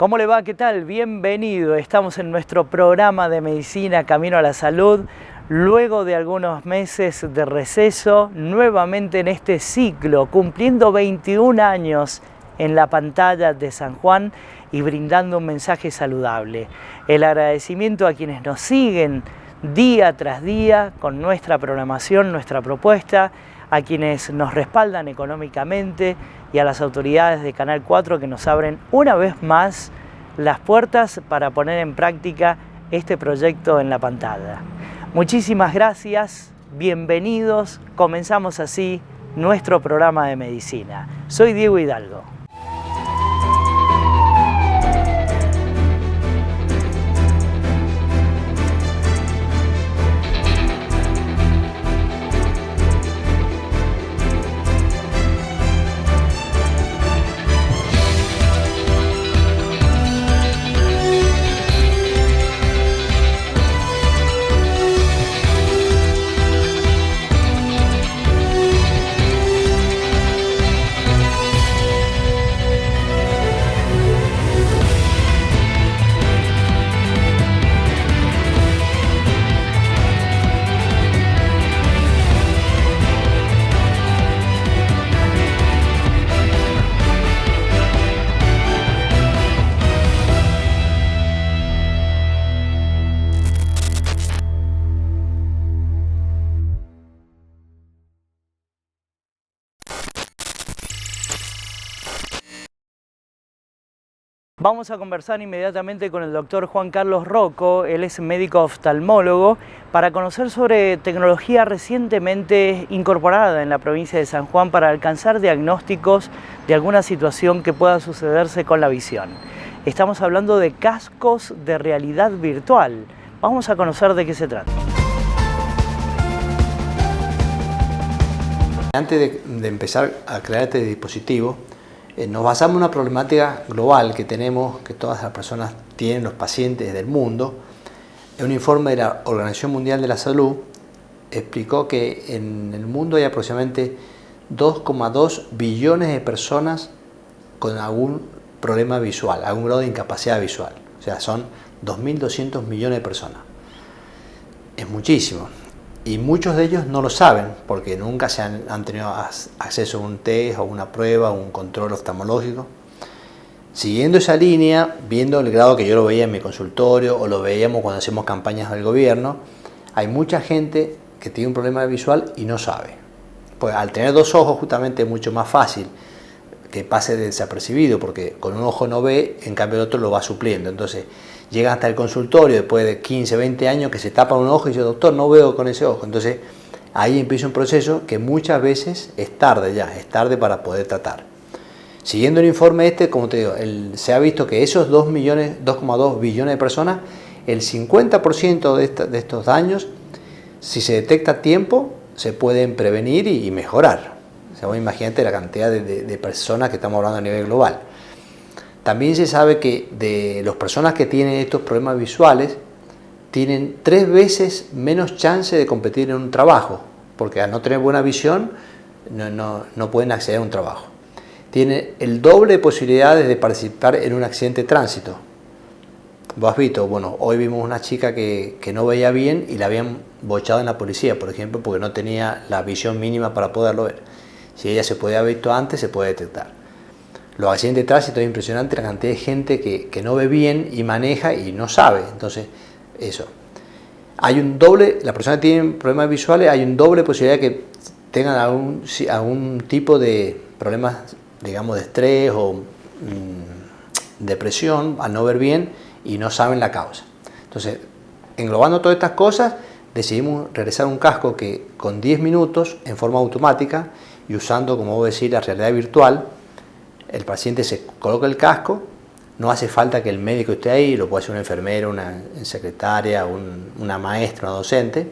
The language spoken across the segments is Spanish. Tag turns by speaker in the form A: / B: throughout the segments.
A: ¿Cómo le va? ¿Qué tal? Bienvenido. Estamos en nuestro programa de medicina Camino a la Salud. Luego de algunos meses de receso, nuevamente en este ciclo, cumpliendo 21 años en la pantalla de San Juan y brindando un mensaje saludable. El agradecimiento a quienes nos siguen día tras día con nuestra programación, nuestra propuesta, a quienes nos respaldan económicamente y a las autoridades de Canal 4 que nos abren una vez más las puertas para poner en práctica este proyecto en la pantalla. Muchísimas gracias, bienvenidos, comenzamos así nuestro programa de medicina. Soy Diego Hidalgo. Vamos a conversar inmediatamente con el doctor Juan Carlos Rocco, él es médico oftalmólogo, para conocer sobre tecnología recientemente incorporada en la provincia de San Juan para alcanzar diagnósticos de alguna situación que pueda sucederse con la visión. Estamos hablando de cascos de realidad virtual. Vamos a conocer de qué se trata.
B: Antes de empezar a crear este dispositivo, nos basamos en una problemática global que tenemos, que todas las personas tienen, los pacientes del mundo. Un informe de la Organización Mundial de la Salud explicó que en el mundo hay aproximadamente 2,2 billones de personas con algún problema visual, algún grado de incapacidad visual. O sea, son 2.200 millones de personas. Es muchísimo. Y muchos de ellos no lo saben porque nunca han tenido acceso a un test o una prueba o un control oftalmológico. Siguiendo esa línea, viendo el grado que yo lo veía en mi consultorio o lo veíamos cuando hacemos campañas del gobierno, hay mucha gente que tiene un problema visual y no sabe. Pues al tener dos ojos justamente es mucho más fácil que pase desapercibido porque con un ojo no ve, en cambio el otro lo va supliendo. Entonces llegan hasta el consultorio después de 15, 20 años que se tapan un ojo y dice, doctor, no veo con ese ojo. Entonces ahí empieza un proceso que muchas veces es tarde ya, es tarde para poder tratar. Siguiendo el informe este, como te digo, se ha visto que esos 2,2 billones de personas, el 50% de estos daños, si se detecta a tiempo, se pueden prevenir y mejorar. O sea, imagínate la cantidad de personas que estamos hablando a nivel global. También se sabe que de las personas que tienen estos problemas visuales tienen 3 veces menos chance de competir en un trabajo, porque al no tener buena visión no pueden acceder a un trabajo. Tienen el doble de posibilidades de participar en un accidente de tránsito. Vos has visto, bueno, hoy vimos una chica que no veía bien y la habían bochado en la policía, por ejemplo, porque no tenía la visión mínima para poderlo ver. Si ella se podía haber visto antes, se puede detectar. Los accidentes de tránsito es impresionante la cantidad de gente que no ve bien y maneja y no sabe. Entonces, eso. Hay un doble, las personas que tienen problemas visuales, hay un doble posibilidad de que tengan algún tipo de problemas, digamos, de estrés o depresión al no ver bien y no saben la causa. Entonces, englobando todas estas cosas, decidimos realizar un casco que con 10 minutos en forma automática y usando, como vos decís, la realidad virtual, el paciente se coloca el casco, no hace falta que el médico esté ahí, lo puede hacer una enfermera, una secretaria, una maestra, una docente,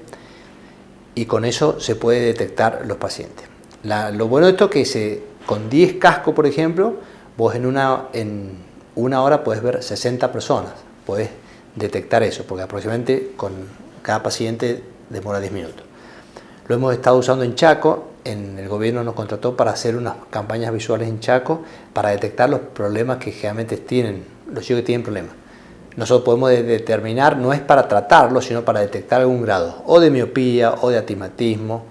B: y con eso se puede detectar los pacientes. Lo bueno de esto es que con 10 cascos, por ejemplo, vos en una hora puedes ver 60 personas, puedes detectar eso, porque aproximadamente con cada paciente demora 10 minutos. Lo hemos estado usando en Chaco, el gobierno nos contrató para hacer unas campañas visuales en Chaco para detectar los problemas que generalmente tienen los chicos que tienen problemas. Nosotros podemos determinar, no es para tratarlo, sino para detectar algún grado, o de miopía, o de astigmatismo,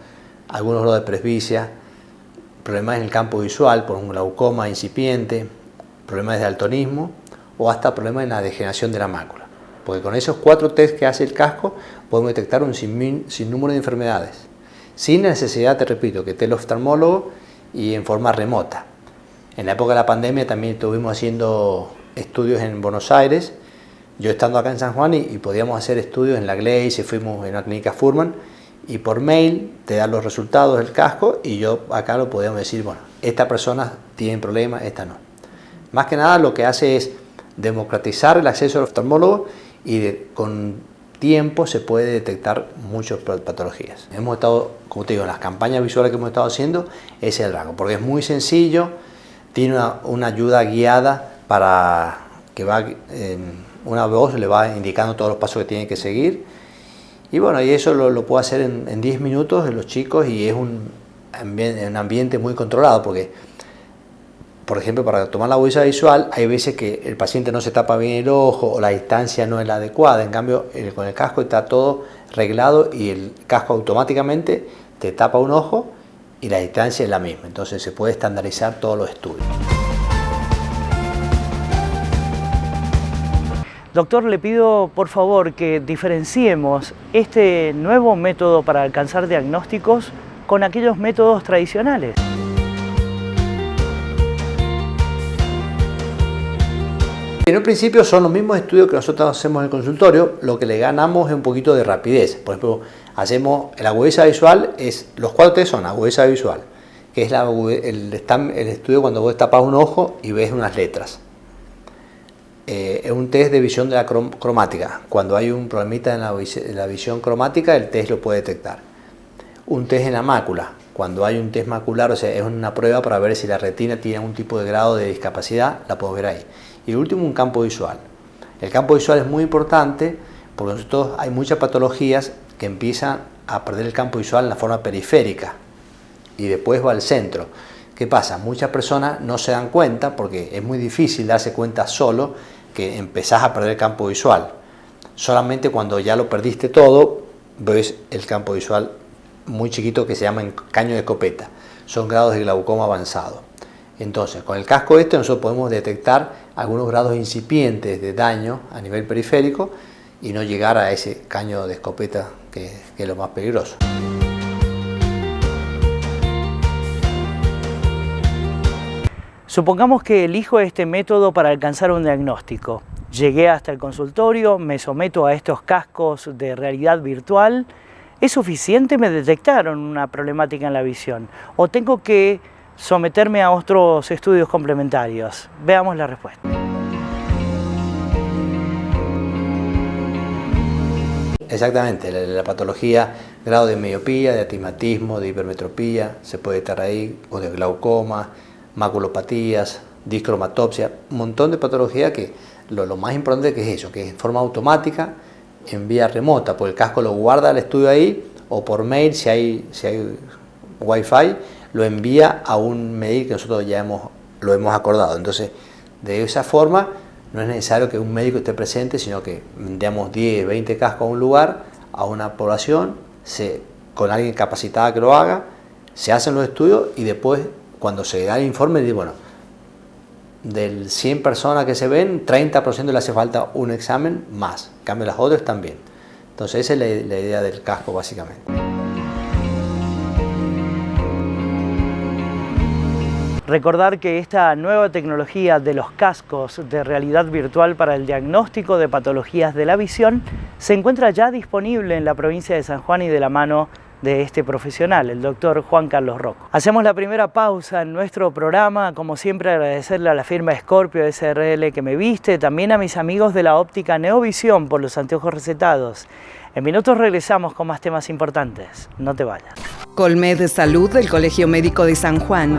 B: algunos grados de presbicia, problemas en el campo visual por un glaucoma incipiente, problemas de daltonismo, o hasta problemas en la degeneración de la mácula. Porque con esos 4 test que hace el casco, podemos detectar un sinnúmero de enfermedades, sin necesidad, te repito, que esté el oftalmólogo y en forma remota. En la época de la pandemia también estuvimos haciendo estudios en Buenos Aires, yo estando acá en San Juan y podíamos hacer estudios en la Gleice, fuimos en la clínica Furman y por mail te dan los resultados del casco y yo acá lo podíamos decir, bueno, esta persona tiene problemas, esta no. Más que nada lo que hace es democratizar el acceso al oftalmólogo y con tiempo se puede detectar muchas patologías. Hemos estado, como te digo, en las campañas visuales que hemos estado haciendo, ese es el rango, porque es muy sencillo, tiene una ayuda guiada para que va... una voz le va indicando todos los pasos que tiene que seguir y bueno, y eso lo puede hacer en 10 minutos de los chicos y es un ambiente muy controlado porque, por ejemplo, para tomar la huella visual hay veces que el paciente no se tapa bien el ojo o la distancia no es la adecuada, en cambio con el casco está todo reglado y el casco automáticamente te tapa un ojo y la distancia es la misma, entonces se puede estandarizar todos los estudios.
A: Doctor, le pido por favor que diferenciemos este nuevo método para alcanzar diagnósticos con aquellos métodos tradicionales.
B: En un principio son los mismos estudios que nosotros hacemos en el consultorio, lo que le ganamos es un poquito de rapidez. Por ejemplo, hacemos la agudeza visual, los 4 test son agudeza visual, que es el estudio cuando vos tapas un ojo y ves unas letras. Es un test de visión de la cromática. Cuando hay un problemita en la visión cromática, el test lo puede detectar. Un test en la mácula. Cuando hay un test macular, o sea, es una prueba para ver si la retina tiene algún tipo de grado de discapacidad, la puedo ver ahí. Y el último, un campo visual. El campo visual es muy importante porque nosotros hay muchas patologías que empiezan a perder el campo visual en la forma periférica y después va al centro. ¿Qué pasa? Muchas personas no se dan cuenta porque es muy difícil darse cuenta solo que empezás a perder el campo visual. Solamente cuando ya lo perdiste todo, ves el campo visual muy chiquito que se llama caño de escopeta. Son grados de glaucoma avanzado. Entonces, con el casco nosotros podemos detectar algunos grados incipientes de daño a nivel periférico y no llegar a ese caño de escopeta que es lo más peligroso.
A: Supongamos que elijo este método para alcanzar un diagnóstico. Llegué hasta el consultorio, me someto a estos cascos de realidad virtual. ¿Es suficiente? ¿Me detectaron una problemática en la visión? ¿O tengo que someterme a otros estudios complementarios? Veamos la respuesta.
B: Exactamente, la patología, grado de miopía, de astigmatismo, de hipermetropía, se puede estar ahí, o de glaucoma, maculopatías, discromatopsia, un montón de patologías que lo más importante que es eso, que es en forma automática, en vía remota, porque el casco lo guarda el estudio ahí, o por mail, si hay wifi, lo envía a un mail que nosotros ya lo hemos acordado. Entonces, de esa forma, no es necesario que un médico esté presente, sino que enviamos 10, 20 cascos a un lugar, a una población, con alguien capacitado que lo haga, se hacen los estudios y después, cuando se da el informe, dice, bueno, del 100 personas que se ven, 30% le hace falta un examen más, en cambio las otras también. Entonces esa es la idea del casco básicamente.
A: Recordar que esta nueva tecnología de los cascos de realidad virtual para el diagnóstico de patologías de la visión se encuentra ya disponible en la provincia de San Juan y de la mano de este profesional, el doctor Juan Carlos Rocco. Hacemos la primera pausa en nuestro programa, como siempre agradecerle a la firma Scorpio SRL que me viste, también a mis amigos de la óptica Neovisión por los anteojos recetados. En minutos regresamos con más temas importantes, no te vayas.
C: Colmed Salud del Colegio Médico de San Juan.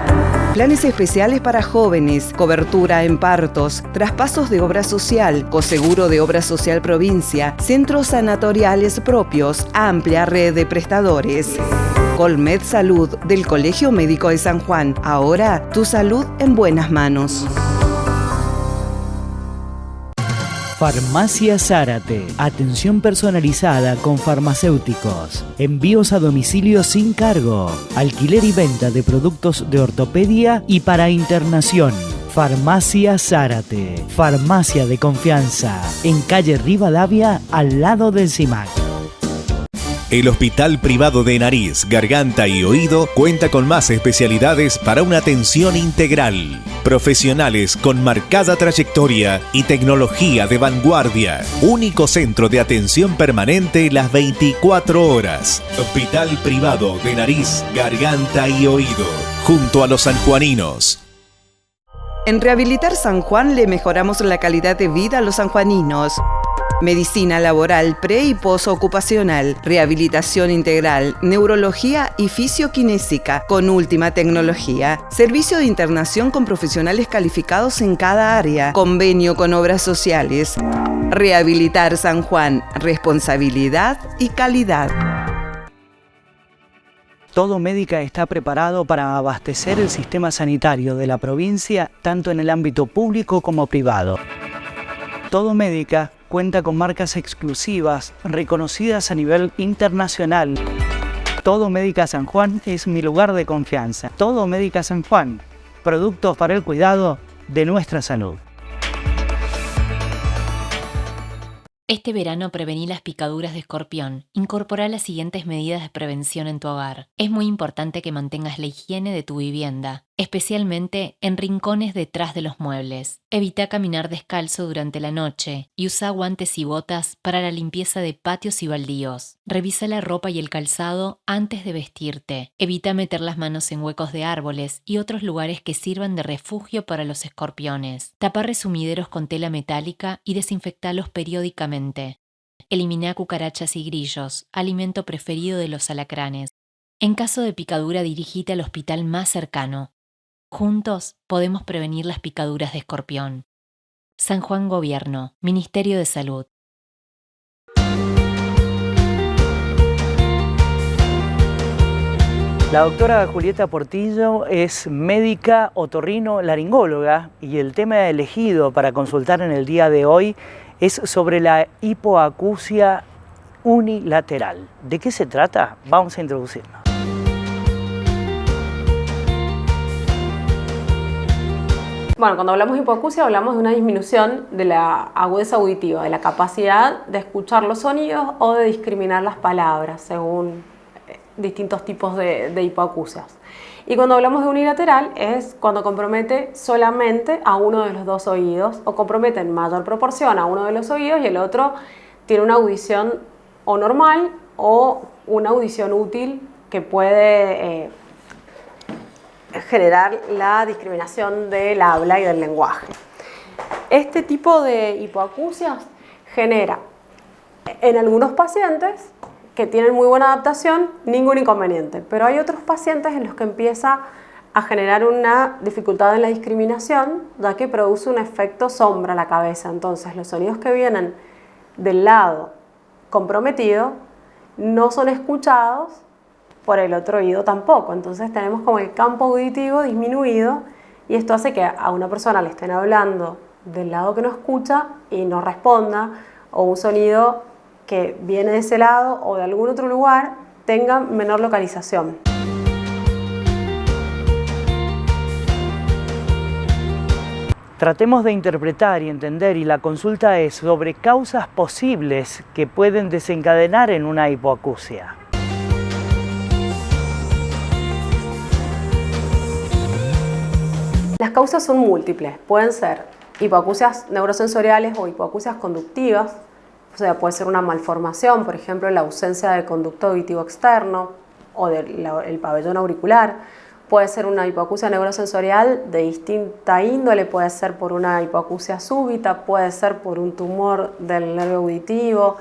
C: Planes especiales para jóvenes, cobertura en partos, traspasos de obra social, coseguro de obra social provincia, centros sanatoriales propios, amplia red de prestadores. Colmed Salud del Colegio Médico de San Juan. Ahora tu salud en buenas manos.
A: Farmacia Zárate. Atención personalizada con farmacéuticos. Envíos a domicilio sin cargo. Alquiler y venta de productos de ortopedia y para internación. Farmacia Zárate. Farmacia de confianza. En calle Rivadavia, al lado del CIMAC.
D: El Hospital Privado de Nariz, Garganta y Oído cuenta con más especialidades para una atención integral. Profesionales con marcada trayectoria y tecnología de vanguardia. Único centro de atención permanente las 24 horas. Hospital Privado de Nariz, Garganta y Oído. Junto a los sanjuaninos.
C: En Rehabilitar San Juan le mejoramos la calidad de vida a los sanjuaninos. Medicina laboral pre- y posocupacional, rehabilitación integral, neurología y fisioquinésica con última tecnología, servicio de internación con profesionales calificados en cada área, convenio con obras sociales. Rehabilitar San Juan, responsabilidad y calidad.
A: Todo Médica está preparado para abastecer el sistema sanitario de la provincia, tanto en el ámbito público como privado. Todo Médica cuenta con marcas exclusivas, reconocidas a nivel internacional. Todo Médica San Juan es mi lugar de confianza. Todo Médica San Juan, productos para el cuidado de nuestra salud.
E: Este verano prevení las picaduras de escorpión. Incorporá las siguientes medidas de prevención en tu hogar. Es muy importante que mantengas la higiene de tu vivienda, especialmente en rincones detrás de los muebles. Evita caminar descalzo durante la noche y usa guantes y botas para la limpieza de patios y baldíos. Revisa la ropa y el calzado antes de vestirte. Evita meter las manos en huecos de árboles y otros lugares que sirvan de refugio para los escorpiones. Tapa resumideros con tela metálica y desinfectalos periódicamente. Elimina cucarachas y grillos, alimento preferido de los alacranes. En caso de picadura, dirigite al hospital más cercano. Juntos podemos prevenir las picaduras de escorpión. San Juan Gobierno, Ministerio de Salud.
A: La doctora Julieta Portillo es médica otorrino-laringóloga y el tema elegido para consultar en el día de hoy es sobre la hipoacusia unilateral. ¿De qué se trata? Vamos a introducirnos.
F: Bueno, cuando hablamos de hipoacusia hablamos de una disminución de la agudeza auditiva, de la capacidad de escuchar los sonidos o de discriminar las palabras según distintos tipos de hipoacusias. Y cuando hablamos de unilateral es cuando compromete solamente a uno de los dos oídos o compromete en mayor proporción a uno de los oídos y el otro tiene una audición o normal o una audición útil que puede generar la discriminación del habla y del lenguaje. Este tipo de hipoacusias genera en algunos pacientes que tienen muy buena adaptación, ningún inconveniente, pero hay otros pacientes en los que empieza a generar una dificultad en la discriminación, ya que produce un efecto sombra a la cabeza. Entonces los sonidos que vienen del lado comprometido no son escuchados por el otro oído tampoco. Entonces tenemos como el campo auditivo disminuido y esto hace que a una persona le estén hablando del lado que no escucha y no responda, o un sonido que viene de ese lado o de algún otro lugar tenga menor localización.
A: Tratemos de interpretar y entender, y la consulta es sobre causas posibles que pueden desencadenar en una hipoacusia.
F: Las causas son múltiples, pueden ser hipoacusias neurosensoriales o hipoacusias conductivas, o sea, puede ser una malformación, por ejemplo, la ausencia de conducto auditivo externo o del pabellón auricular. Puede ser una hipoacusia neurosensorial de distinta índole, puede ser por una hipoacusia súbita, puede ser por un tumor del nervio auditivo.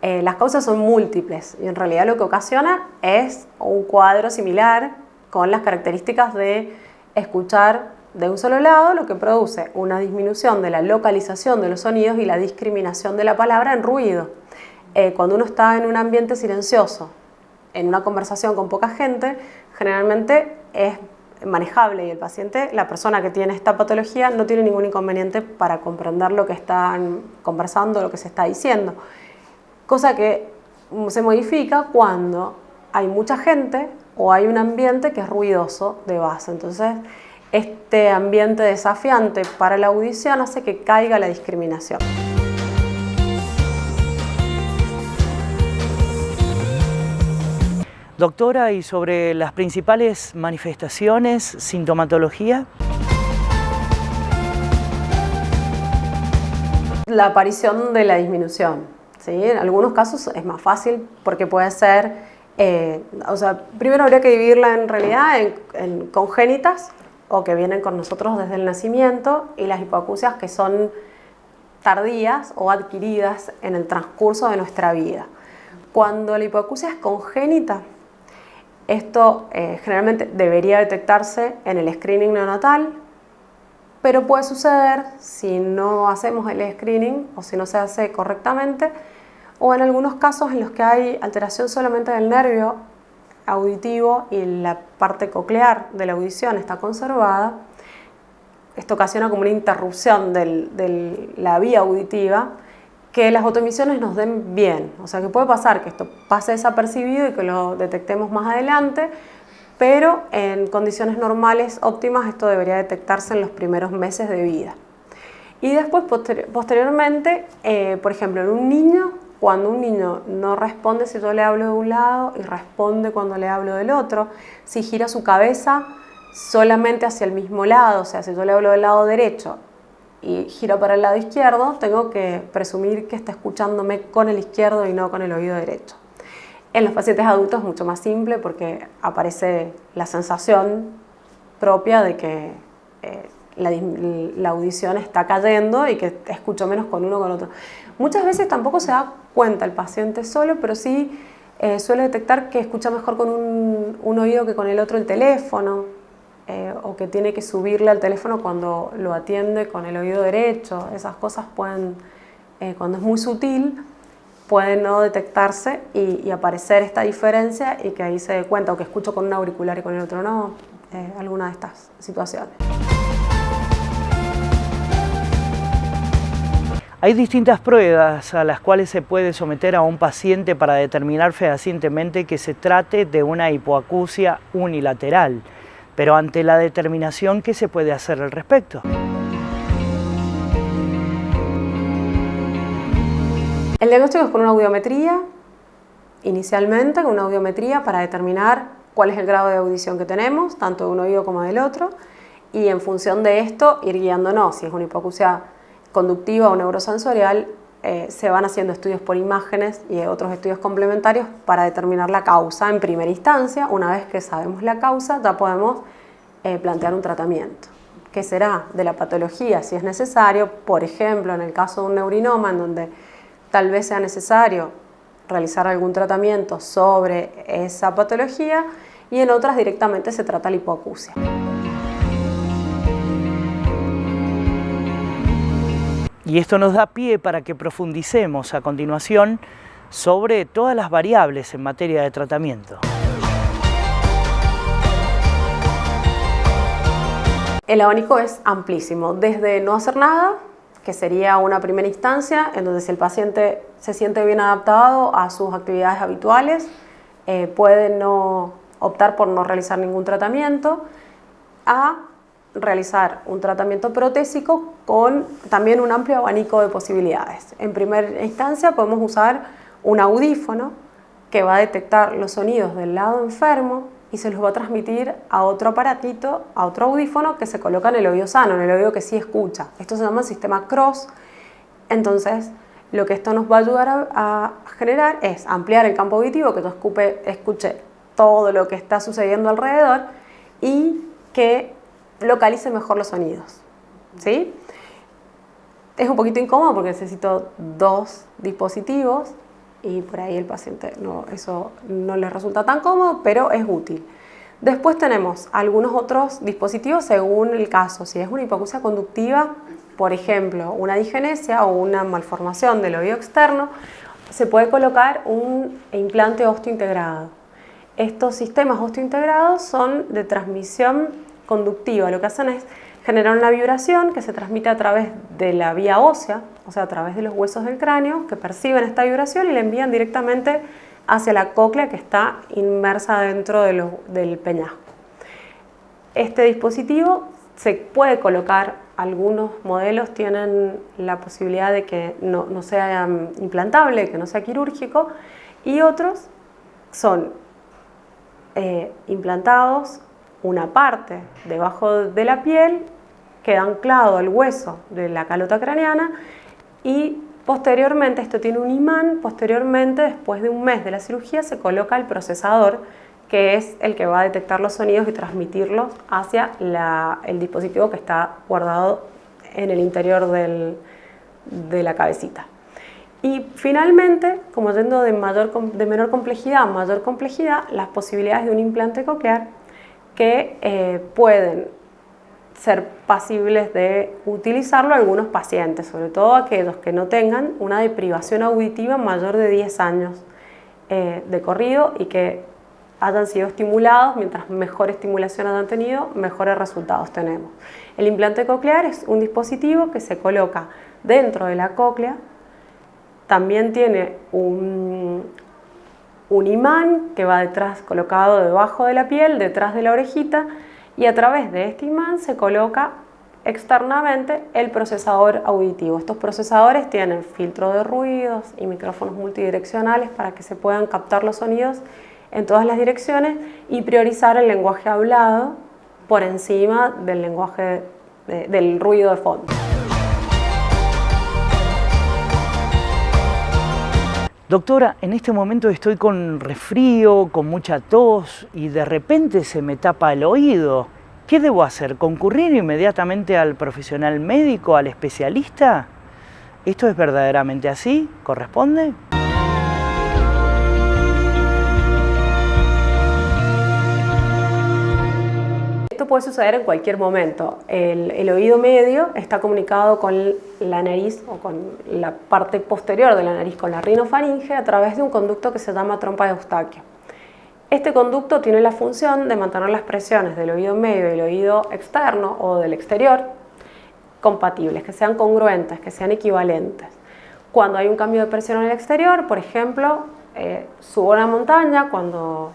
F: Las causas son múltiples y en realidad lo que ocasiona es un cuadro similar con las características de escuchar de un solo lado, lo que produce una disminución de la localización de los sonidos y la discriminación de la palabra en ruido. Cuando uno está en un ambiente silencioso, en una conversación con poca gente, generalmente es manejable y el paciente, la persona que tiene esta patología, no tiene ningún inconveniente para comprender lo que están conversando, lo que se está diciendo. Cosa que se modifica cuando hay mucha gente o hay un ambiente que es ruidoso de base. Entonces, este ambiente desafiante para la audición hace que caiga la discriminación.
A: Doctora, ¿y sobre las principales manifestaciones, sintomatología?
F: La aparición de la disminución, ¿sí? En algunos casos es más fácil porque puede ser, primero habría que dividirla en realidad en congénitas o que vienen con nosotros desde el nacimiento y las hipoacusias que son tardías o adquiridas en el transcurso de nuestra vida. Cuando la hipoacusia es congénita, esto generalmente debería detectarse en el screening neonatal, pero puede suceder si no hacemos el screening o si no se hace correctamente, o en algunos casos en los que hay alteración solamente del nervio auditivo y la parte coclear de la audición está conservada. Esto ocasiona como una interrupción de la vía auditiva, que las autoemisiones nos den bien. O sea que puede pasar que esto pase desapercibido y que lo detectemos más adelante, pero en condiciones normales óptimas esto debería detectarse en los primeros meses de vida. Y después, posteriormente, por ejemplo, en un niño, cuando un niño no responde si yo le hablo de un lado y responde cuando le hablo del otro, si gira su cabeza solamente hacia el mismo lado, o sea, si yo le hablo del lado derecho y gira para el lado izquierdo, tengo que presumir que está escuchándome con el izquierdo y no con el oído derecho. En los pacientes adultos es mucho más simple porque aparece la sensación propia de que la audición está cayendo y que escucho menos con uno o con otro. Muchas veces tampoco se da cuenta el paciente solo, pero sí suele detectar que escucha mejor con un oído que con el otro el teléfono, o que tiene que subirle al teléfono cuando lo atiende con el oído derecho. Esas cosas pueden, cuando es muy sutil, pueden no detectarse y aparecer esta diferencia y que ahí se dé cuenta, o que escucho con un auricular y con el otro no, alguna de estas situaciones.
A: Hay distintas pruebas a las cuales se puede someter a un paciente para determinar fehacientemente que se trate de una hipoacusia unilateral. Pero ante la determinación, ¿qué se puede hacer al respecto?
F: El diagnóstico es con una audiometría, inicialmente con una audiometría para determinar cuál es el grado de audición que tenemos, tanto de un oído como del otro, y en función de esto ir guiándonos. Si es una hipoacusia conductiva o neurosensorial, se van haciendo estudios por imágenes y otros estudios complementarios para determinar la causa en primera instancia. Una vez que sabemos la causa, ya podemos plantear un tratamiento. ¿Qué será de la patología? Si es necesario, por ejemplo, en el caso de un neurinoma, en donde tal vez sea necesario realizar algún tratamiento sobre esa patología, y en otras directamente se trata la hipoacusia.
A: Y esto nos da pie para que profundicemos a continuación sobre todas las variables en materia de tratamiento.
F: El abanico es amplísimo, desde no hacer nada, que sería una primera instancia, en donde si el paciente se siente bien adaptado a sus actividades habituales, puede optar por no realizar ningún tratamiento, a realizar un tratamiento protésico con también un amplio abanico de posibilidades. En primera instancia podemos usar un audífono que va a detectar los sonidos del lado enfermo y se los va a transmitir a otro aparatito, a otro audífono que se coloca en el oído sano, en el oído que sí escucha. Esto se llama sistema Cross. Entonces, lo que esto nos va a ayudar a generar es ampliar el campo auditivo, que yo escuche todo lo que está sucediendo alrededor y que localice mejor los sonidos, ¿sí? Es un poquito incómodo porque necesito dos dispositivos y por ahí el paciente eso no le resulta tan cómodo, pero es útil. Después tenemos algunos otros dispositivos según el caso. Si es una hipoacusia conductiva, por ejemplo, una digenesia o una malformación del oído externo, se puede colocar un implante osteointegrado. Estos sistemas osteointegrados son de transmisión conductiva. Lo que hacen es generar una vibración que se transmite a través de la vía ósea, o sea, a través de los huesos del cráneo, que perciben esta vibración y la envían directamente hacia la cóclea que está inmersa dentro del peñasco. Este dispositivo se puede colocar, algunos modelos tienen la posibilidad de que no sea implantable, que no sea quirúrgico, y otros son implantados una parte debajo de la piel, queda anclado al hueso de la calota craneana y posteriormente, esto tiene un imán, posteriormente, después de un mes de la cirugía, se coloca el procesador, que es el que va a detectar los sonidos y transmitirlos hacia el dispositivo que está guardado en el interior de la cabecita. Y finalmente, como yendo de menor complejidad a mayor complejidad, las posibilidades de un implante coclear que pueden ser pasibles de utilizarlo algunos pacientes, sobre todo aquellos que no tengan una deprivación auditiva mayor de 10 años de corrido y que hayan sido estimulados. Mientras mejor estimulación hayan tenido, mejores resultados tenemos. El implante coclear es un dispositivo que se coloca dentro de la cóclea, también tiene un imán que va detrás, colocado debajo de la piel, detrás de la orejita, y a través de este imán se coloca externamente el procesador auditivo. Estos procesadores tienen filtro de ruidos y micrófonos multidireccionales para que se puedan captar los sonidos en todas las direcciones y priorizar el lenguaje hablado por encima del lenguaje del ruido de fondo.
A: Doctora, en este momento estoy con resfrío, con mucha tos y de repente se me tapa el oído. ¿Qué debo hacer? ¿Concurrir inmediatamente al profesional médico, al especialista? ¿Esto es verdaderamente así? ¿Corresponde?
F: Esto puede suceder en cualquier momento. El oído medio está comunicado con la nariz o con la parte posterior de la nariz, con la rinofaringe, a través de un conducto que se llama trompa de Eustaquio. Este conducto tiene la función de mantener las presiones del oído medio y del oído externo o del exterior compatibles, que sean congruentes, que sean equivalentes. Cuando hay un cambio de presión en el exterior, por ejemplo, subo a una montaña, cuando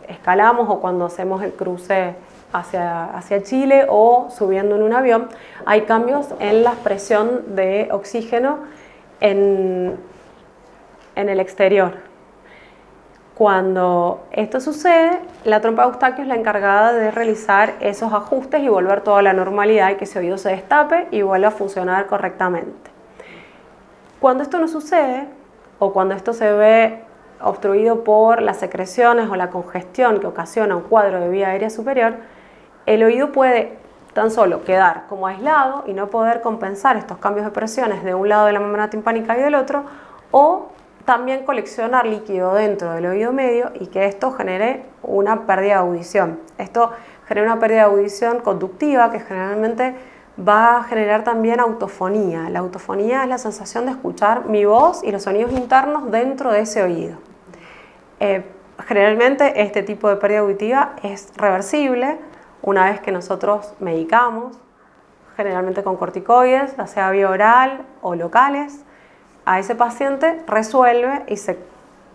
F: escalamos o cuando hacemos el cruce hacia Chile o subiendo en un avión, hay cambios en la presión de oxígeno en el exterior. Cuando esto sucede, la trompa de Eustaquio es la encargada de realizar esos ajustes y volver toda a la normalidad y que ese oído se destape y vuelva a funcionar correctamente. Cuando esto no sucede, o cuando esto se ve obstruido por las secreciones o la congestión que ocasiona un cuadro de vía aérea superior, el oído puede tan solo quedar como aislado y no poder compensar estos cambios de presiones de un lado de la membrana timpánica y del otro, o también coleccionar líquido dentro del oído medio y que esto genere una pérdida de audición. Esto genera una pérdida de audición conductiva que generalmente va a generar también autofonía. La autofonía es la sensación de escuchar mi voz y los sonidos internos dentro de ese oído. Generalmente este tipo de pérdida auditiva es reversible una vez que nosotros medicamos, generalmente con corticoides, ya sea vía oral o locales. A ese paciente resuelve y se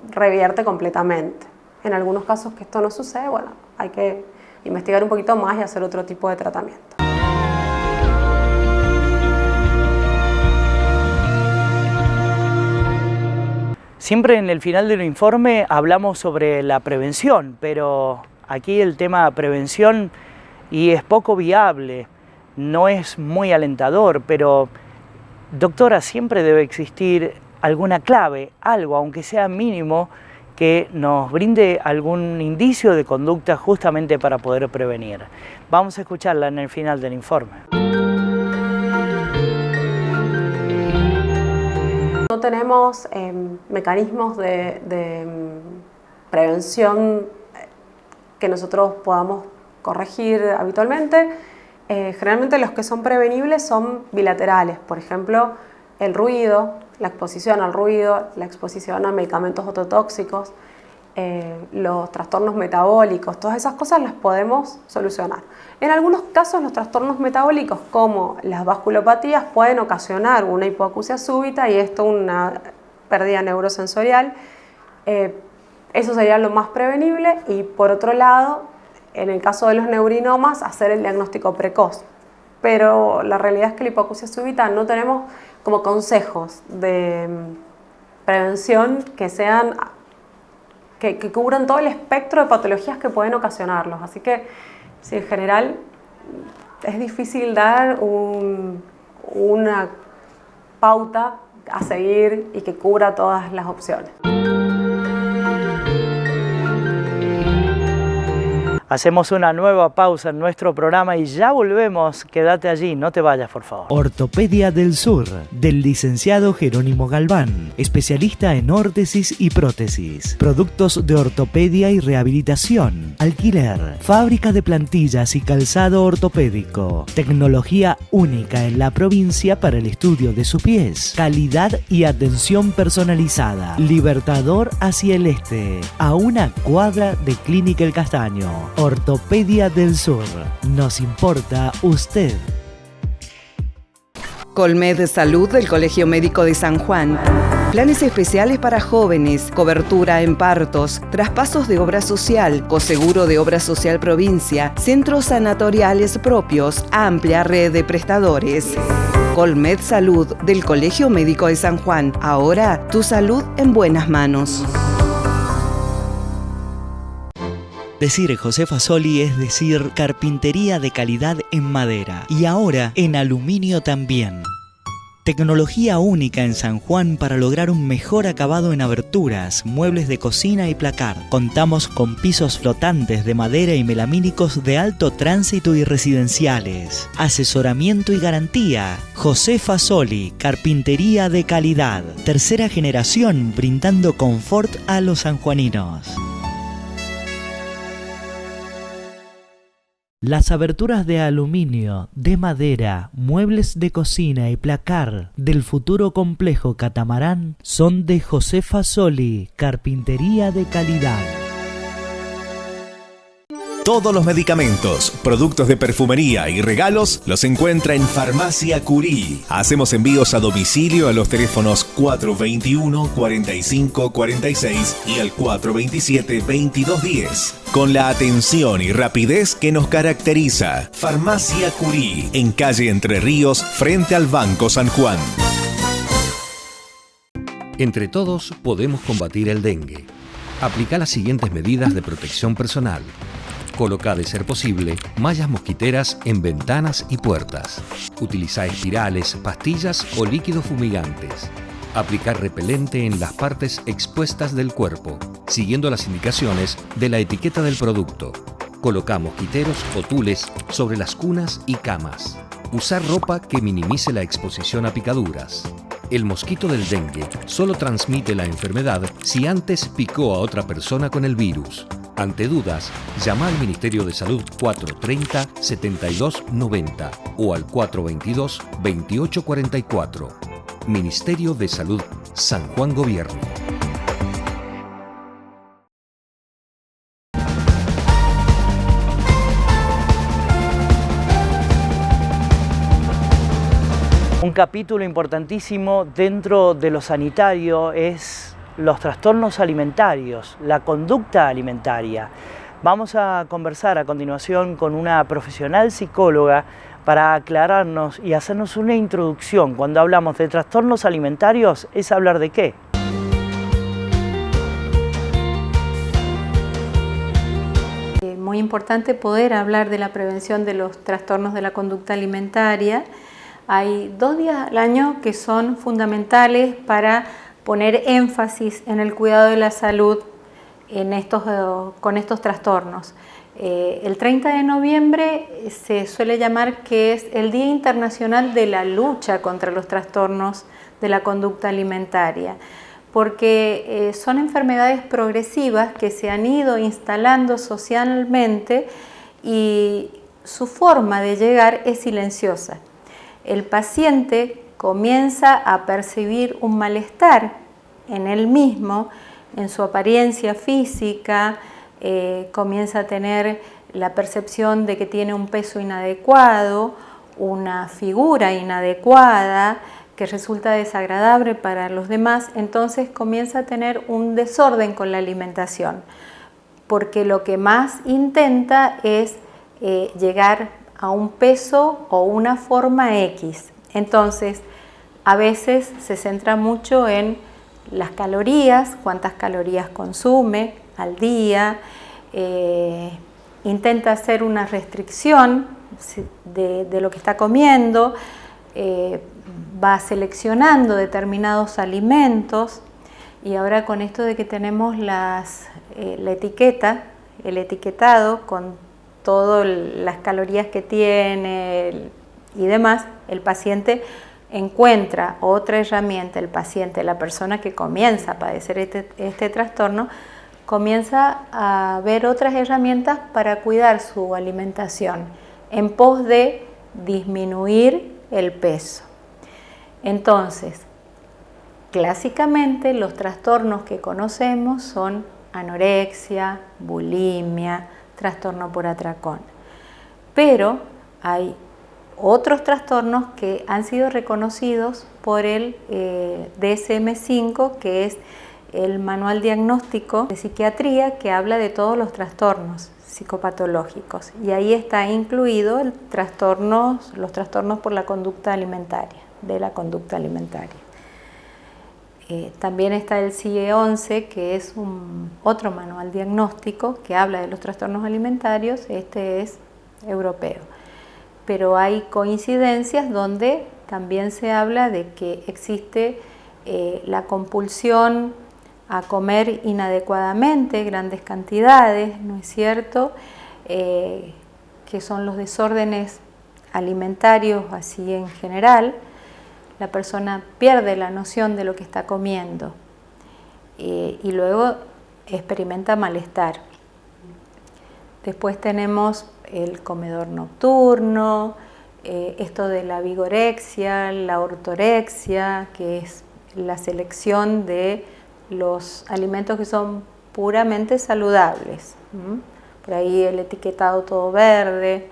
F: revierte completamente. En algunos casos que esto no sucede, bueno, hay que investigar un poquito más y hacer otro tipo de tratamiento.
A: Siempre en el final del informe hablamos sobre la prevención, pero aquí el tema prevención y es poco viable, no es muy alentador, pero doctora, siempre debe existir alguna clave, algo, aunque sea mínimo, que nos brinde algún indicio de conducta justamente para poder prevenir. Vamos a escucharla en el final del informe.
F: No tenemos mecanismos de prevención que nosotros podamos corregir habitualmente. Generalmente los que son prevenibles son bilaterales, por ejemplo, el ruido, la exposición al ruido, la exposición a medicamentos ototóxicos los trastornos metabólicos, todas esas cosas las podemos solucionar. En algunos casos los trastornos metabólicos como las vasculopatías pueden ocasionar una hipoacusia súbita y esto una pérdida neurosensorial. Eso sería lo más prevenible y por otro lado, en el caso de los neurinomas, hacer el diagnóstico precoz. Pero la realidad es que la hipoacusia súbita no tenemos como consejos de prevención que sean que cubran todo el espectro de patologías que pueden ocasionarlos. Así que, sí, en general, es difícil dar una pauta a seguir y que cubra todas las opciones.
A: Hacemos una nueva pausa en nuestro programa y ya volvemos. Quédate allí, no te vayas, por favor.
G: Ortopedia del Sur, del licenciado Jerónimo Galván, especialista en órtesis y prótesis, productos de ortopedia y rehabilitación, alquiler, fábrica de plantillas y calzado ortopédico, tecnología única en la provincia para el estudio de sus pies, calidad y atención personalizada. Libertador hacia el este, a una cuadra de Clínica El Castaño. Ortopedia del Sur. Nos importa usted.
C: Colmed Salud del Colegio Médico de San Juan. Planes especiales para jóvenes, cobertura en partos, traspasos de obra social, coseguro de obra social provincia, centros sanatoriales propios, amplia red de prestadores. Colmed Salud del Colegio Médico de San Juan. Ahora tu salud en buenas manos.
G: Decir José Fasoli es decir carpintería de calidad en madera y ahora en aluminio también. Tecnología única en San Juan para lograr un mejor acabado en aberturas, muebles de cocina y placar. Contamos con pisos flotantes de madera y melamínicos de alto tránsito y residenciales. Asesoramiento y garantía. José Fasoli, carpintería de calidad. Tercera generación brindando confort a los sanjuaninos. Las aberturas de aluminio, de madera, muebles de cocina y placar del futuro complejo Catamarán son de José Fasoli, carpintería de calidad.
D: Todos los medicamentos, productos de perfumería y regalos los encuentra en Farmacia Curí. Hacemos envíos a domicilio a los teléfonos 421-4546 y al 427-2210. Con la atención y rapidez que nos caracteriza. Farmacia Curí, en calle Entre Ríos, frente al Banco San Juan.
H: Entre todos podemos combatir el dengue. Aplica las siguientes medidas de protección personal. Coloca, de ser posible, mallas mosquiteras en ventanas y puertas. Utiliza espirales, pastillas o líquidos fumigantes. Aplicar repelente en las partes expuestas del cuerpo, siguiendo las indicaciones de la etiqueta del producto. Coloca mosquiteros o tules sobre las cunas y camas. Usar ropa que minimice la exposición a picaduras. El mosquito del dengue solo transmite la enfermedad si antes picó a otra persona con el virus. Ante dudas, llama al Ministerio de Salud 430-7290 o al 422-2844. Ministerio de Salud, San Juan Gobierno.
A: Un capítulo importantísimo dentro de lo sanitario es los trastornos alimentarios, la conducta alimentaria. Vamos a conversar a continuación con una profesional psicóloga para aclararnos y hacernos una introducción. Cuando hablamos de trastornos alimentarios, ¿es hablar de qué?
I: Muy importante poder hablar de la prevención de los trastornos de la conducta alimentaria. Hay 2 días al año que son fundamentales para poner énfasis en el cuidado de la salud con estos trastornos. El 30 de noviembre se suele llamar que es el Día Internacional de la Lucha contra los Trastornos de la Conducta Alimentaria, porque son enfermedades progresivas que se han ido instalando socialmente y su forma de llegar es silenciosa. El paciente comienza a percibir un malestar en él mismo, en su apariencia física, comienza a tener la percepción de que tiene un peso inadecuado, una figura inadecuada, que resulta desagradable para los demás, entonces comienza a tener un desorden con la alimentación, porque lo que más intenta es llegar a un peso o una forma X. Entonces, a veces se centra mucho en las calorías, cuántas calorías consume al día, intenta hacer una restricción de lo que está comiendo, va seleccionando determinados alimentos, y ahora con esto de que tenemos la etiqueta, el etiquetado con todas las calorías que tiene y demás, el paciente encuentra otra herramienta, la persona que comienza a padecer este trastorno, comienza a ver otras herramientas para cuidar su alimentación en pos de disminuir el peso. Entonces, clásicamente los trastornos que conocemos son anorexia, bulimia, trastorno por atracón. Pero hay otros trastornos que han sido reconocidos por el DSM-5, que es el manual diagnóstico de psiquiatría que habla de todos los trastornos psicopatológicos, y ahí está incluido los trastornos por la conducta alimentaria, de la conducta alimentaria. También está el CIE-11, que es otro manual diagnóstico que habla de los trastornos alimentarios, este es europeo. Pero hay coincidencias donde también se habla de que existe la compulsión a comer inadecuadamente, grandes cantidades, ¿no es cierto? Que son los desórdenes alimentarios así en general. La persona pierde la noción de lo que está comiendo y luego experimenta malestar. Después tenemos el comedor nocturno, esto de la vigorexia, la ortorexia, que es la selección de los alimentos que son puramente saludables. Por ahí el etiquetado todo verde,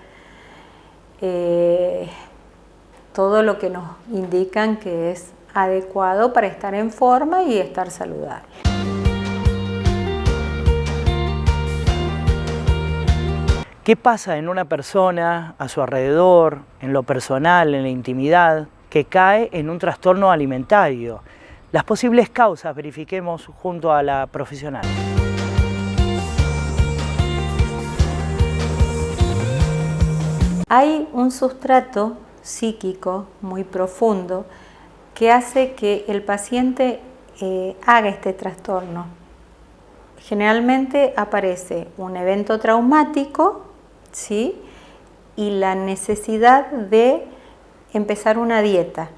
I: todo lo que nos indican que es adecuado para estar en forma y estar saludable.
A: ¿Qué pasa en una persona, a su alrededor, en lo personal, en la intimidad, que cae en un trastorno alimentario? Las posibles causas verifiquemos junto a la profesional.
I: Hay un sustrato psíquico muy profundo que hace que el paciente haga este trastorno. Generalmente aparece un evento traumático, ¿sí? Y la necesidad de empezar una dieta.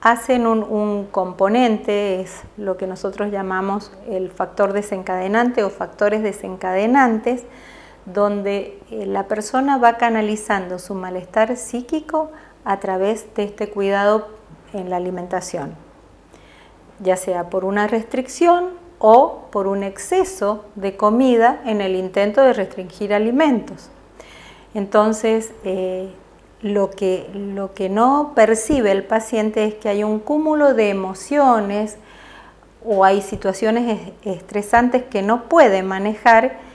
I: Hacen un componente, es lo que nosotros llamamos el factor desencadenante o factores desencadenantes, donde la persona va canalizando su malestar psíquico a través de este cuidado en la alimentación, ya sea por una restricción o por un exceso de comida en el intento de restringir alimentos. Entonces, lo que no percibe el paciente es que hay un cúmulo de emociones o hay situaciones estresantes que no puede manejar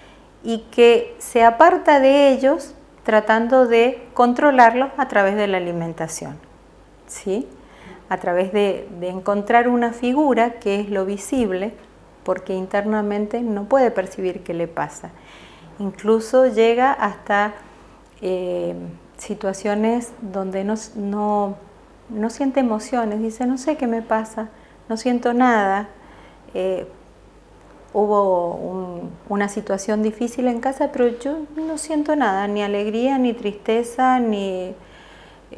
I: y que se aparta de ellos tratando de controlarlos a través de la alimentación, ¿sí? A través de encontrar una figura que es lo visible, porque internamente no puede percibir qué le pasa. Incluso llega hasta situaciones donde no siente emociones, dice, no sé qué me pasa, no siento nada. Hubo una situación difícil en casa, pero yo no siento nada, ni alegría, ni tristeza, ni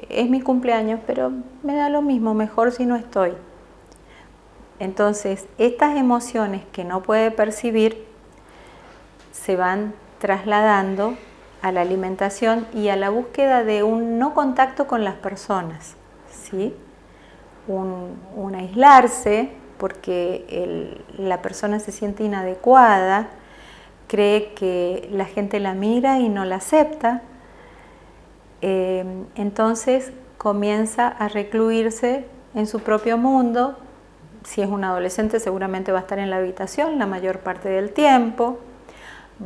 I: es mi cumpleaños, pero me da lo mismo, mejor si no estoy. Entonces, estas emociones que no puede percibir se van trasladando a la alimentación y a la búsqueda de un no contacto con las personas, ¿sí? Un aislarse, porque la persona se siente inadecuada, cree que la gente la mira y no la acepta, entonces comienza a recluirse en su propio mundo. Si es un adolescente, seguramente va a estar en la habitación la mayor parte del tiempo,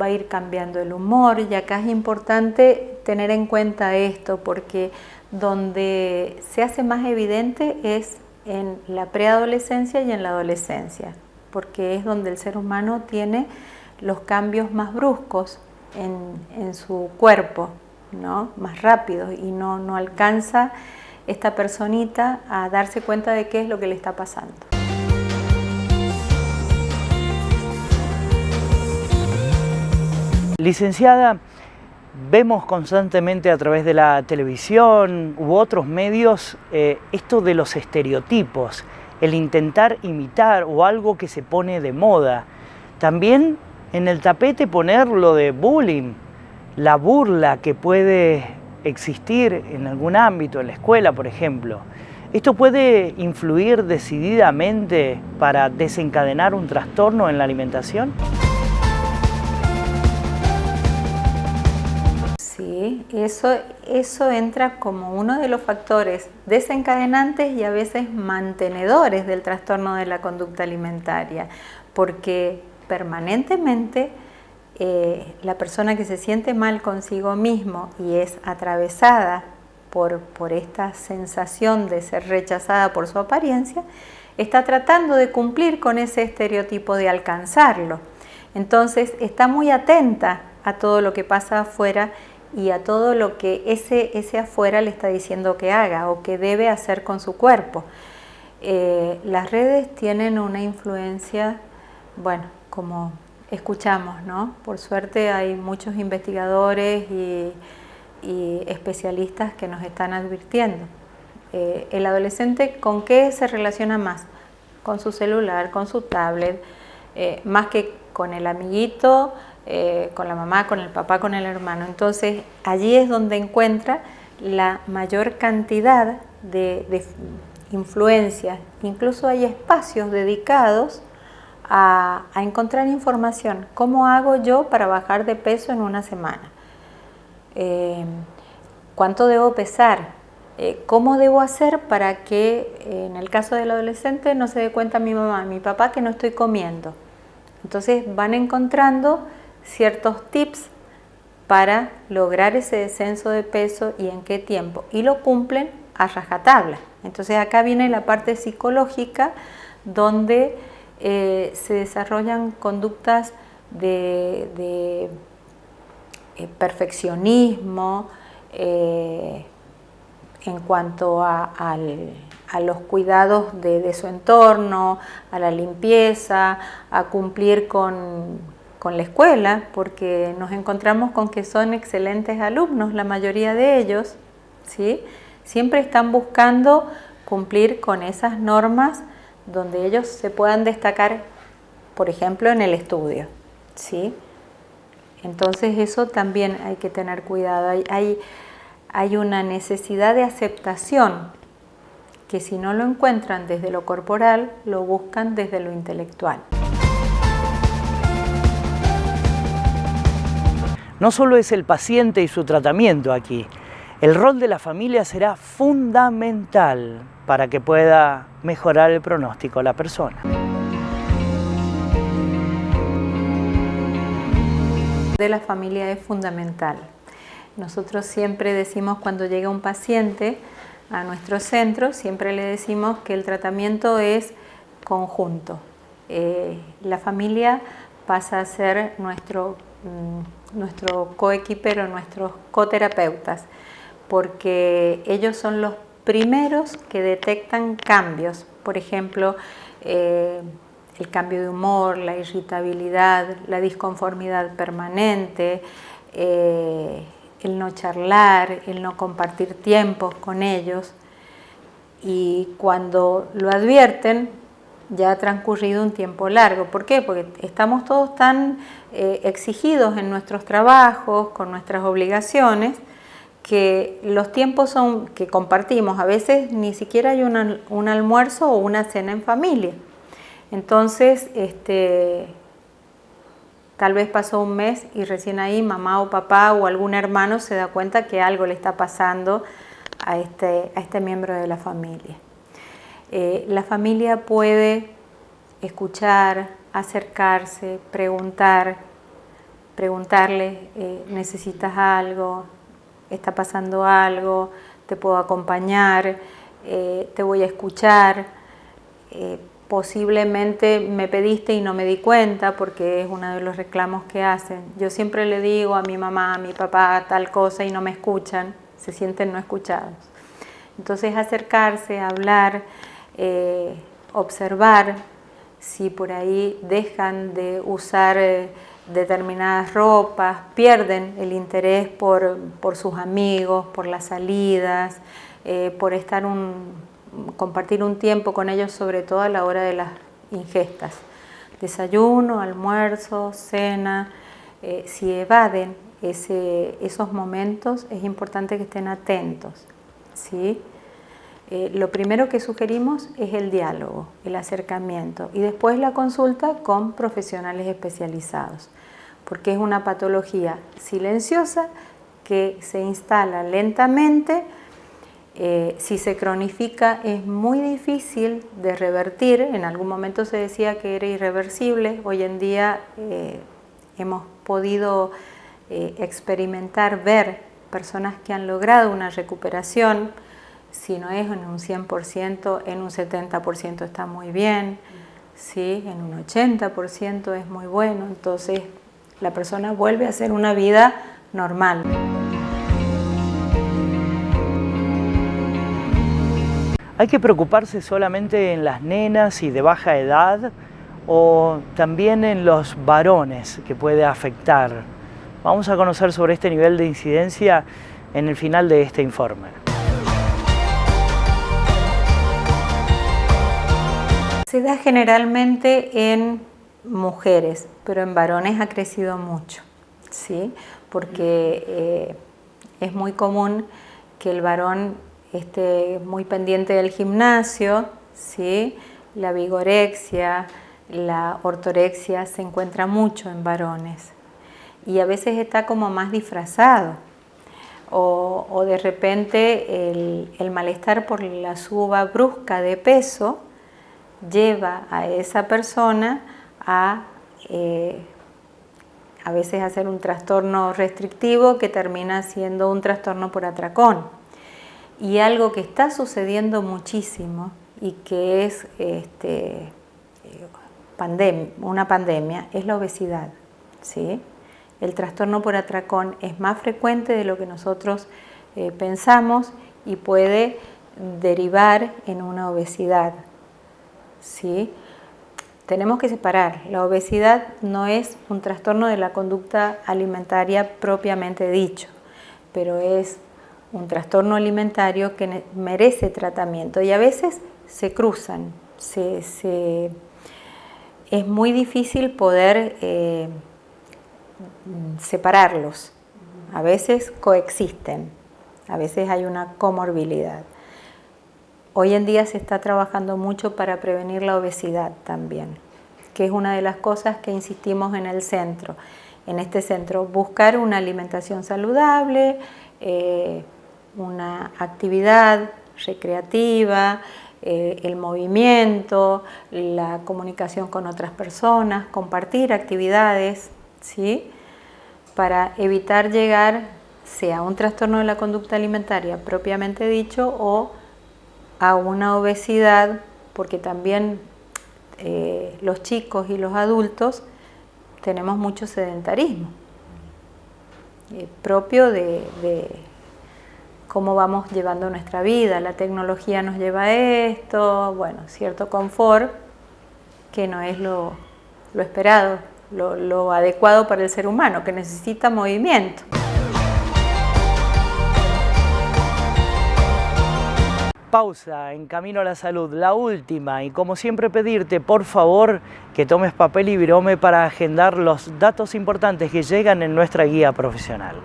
I: va a ir cambiando el humor, y acá es importante tener en cuenta esto, porque donde se hace más evidente es en la preadolescencia y en la adolescencia, porque es donde el ser humano tiene los cambios más bruscos en su cuerpo, ¿no? Más rápidos, y no alcanza esta personita a darse cuenta de qué es lo que le está pasando.
A: Licenciada, vemos constantemente a través de la televisión u otros medios esto de los estereotipos, el intentar imitar o algo que se pone de moda. También en el tapete poner lo de bullying, la burla que puede existir en algún ámbito, en la escuela, por ejemplo. ¿Esto puede influir decididamente para desencadenar un trastorno en la alimentación?
I: Sí, eso entra como uno de los factores desencadenantes y a veces mantenedores del trastorno de la conducta alimentaria, porque permanentemente la persona que se siente mal consigo mismo y es atravesada por esta sensación de ser rechazada por su apariencia, está tratando de cumplir con ese estereotipo, de alcanzarlo. Entonces está muy atenta a todo lo que pasa afuera y a todo lo que ese afuera le está diciendo que haga o que debe hacer con su cuerpo. Las redes tienen una influencia, bueno, como escuchamos, ¿no? Por suerte hay muchos investigadores y especialistas que nos están advirtiendo. El adolescente, ¿con qué se relaciona más? Con su celular, con su tablet, más que con el amiguito, con la mamá, con el papá, con el hermano. Entonces allí es donde encuentra la mayor cantidad de influencias. Incluso hay espacios dedicados a encontrar información. ¿Cómo hago yo para bajar de peso en una semana? ¿Cuánto debo pesar? ¿Cómo debo hacer para que en el caso del adolescente no se dé cuenta mi mamá, mi papá, que no estoy comiendo? Entonces van encontrando ciertos tips para lograr ese descenso de peso y en qué tiempo, y lo cumplen a rajatabla. Entonces acá viene la parte psicológica, donde se desarrollan conductas de perfeccionismo en cuanto a los cuidados de su entorno, a la limpieza, a cumplir con la escuela, porque nos encontramos con que son excelentes alumnos, la mayoría de ellos, ¿sí? Siempre están buscando cumplir con esas normas donde ellos se puedan destacar, por ejemplo, en el estudio, ¿sí? Entonces eso también hay que tener cuidado. Hay una necesidad de aceptación que, si no lo encuentran desde lo corporal, lo buscan desde lo intelectual.
A: No solo es el paciente y su tratamiento aquí, el rol de la familia será fundamental para que pueda mejorar el pronóstico de la persona.
I: De la familia es fundamental. Nosotros siempre decimos, cuando llega un paciente a nuestro centro, siempre le decimos que el tratamiento es conjunto. La familia pasa a ser nuestro coequipero, nuestros coterapeutas, porque ellos son los primeros que detectan cambios. Por ejemplo, el cambio de humor, la irritabilidad, la disconformidad permanente, el no charlar, el no compartir tiempos con ellos. Y cuando lo advierten, ya ha transcurrido un tiempo largo. ¿Por qué? Porque estamos todos tan exigidos en nuestros trabajos, con nuestras obligaciones, que los tiempos que compartimos, a veces ni siquiera hay un almuerzo o una cena en familia. Entonces, tal vez pasó un mes y recién ahí mamá o papá o algún hermano se da cuenta que algo le está pasando a este miembro de la familia. La familia puede escuchar, acercarse, preguntarle, ¿necesitas algo? ¿Está pasando algo? ¿Te puedo acompañar? ¿Te voy a escuchar? Posiblemente me pediste y no me di cuenta, porque es uno de los reclamos que hacen. Yo siempre le digo a mi mamá, a mi papá, tal cosa y no me escuchan, se sienten no escuchados. Entonces acercarse, hablar, observar si por ahí dejan de usar determinadas ropas, pierden el interés por sus amigos, por las salidas, por compartir un tiempo con ellos, sobre todo a la hora de las ingestas. Desayuno, almuerzo, cena. Si evaden esos momentos, es importante que estén atentos, ¿sí? Lo primero que sugerimos es el diálogo, el acercamiento y después la consulta con profesionales especializados, porque es una patología silenciosa que se instala lentamente. Si se cronifica es muy difícil de revertir. En algún momento se decía que era irreversible. Hoy en día hemos podido experimentar, ver personas que han logrado una recuperación. Si no es en un 100%, en un 70% está muy bien, ¿sí? En un 80% es muy bueno. Entonces la persona vuelve a hacer una vida normal.
A: ¿Hay que preocuparse solamente en las nenas y de baja edad o también en los varones que puede afectar? Vamos a conocer sobre este nivel de incidencia en el final de este informe.
I: Se da generalmente en mujeres, pero en varones ha crecido mucho, ¿sí? Porque es muy común que el varón esté muy pendiente del gimnasio, ¿sí? La vigorexia, la ortorexia se encuentra mucho en varones y a veces está como más disfrazado o de repente el malestar por la suba brusca de peso lleva a esa persona a veces hacer un trastorno restrictivo que termina siendo un trastorno por atracón. Y algo que está sucediendo muchísimo y que es una pandemia es la obesidad, ¿sí? El trastorno por atracón es más frecuente de lo que nosotros pensamos y puede derivar en una obesidad, ¿sí? Tenemos que separar. La obesidad no es un trastorno de la conducta alimentaria propiamente dicho, pero es un trastorno alimentario que merece tratamiento y a veces se cruzan, es muy difícil poder separarlos, a veces coexisten, a veces hay una comorbilidad. Hoy en día se está trabajando mucho para prevenir la obesidad también, que es una de las cosas que insistimos en el centro. En este centro, buscar una alimentación saludable, una actividad recreativa, el movimiento, la comunicación con otras personas, compartir actividades, ¿sí? Para evitar llegar sea a un trastorno de la conducta alimentaria propiamente dicho o a una obesidad, porque también los chicos y los adultos tenemos mucho sedentarismo propio de cómo vamos llevando nuestra vida. La tecnología nos lleva a esto, bueno, cierto confort que no es lo esperado, lo adecuado para el ser humano, que necesita movimiento.
A: Pausa en Camino a la Salud, la última, y como siempre pedirte por favor que tomes papel y virome para agendar los datos importantes que llegan en nuestra guía profesional.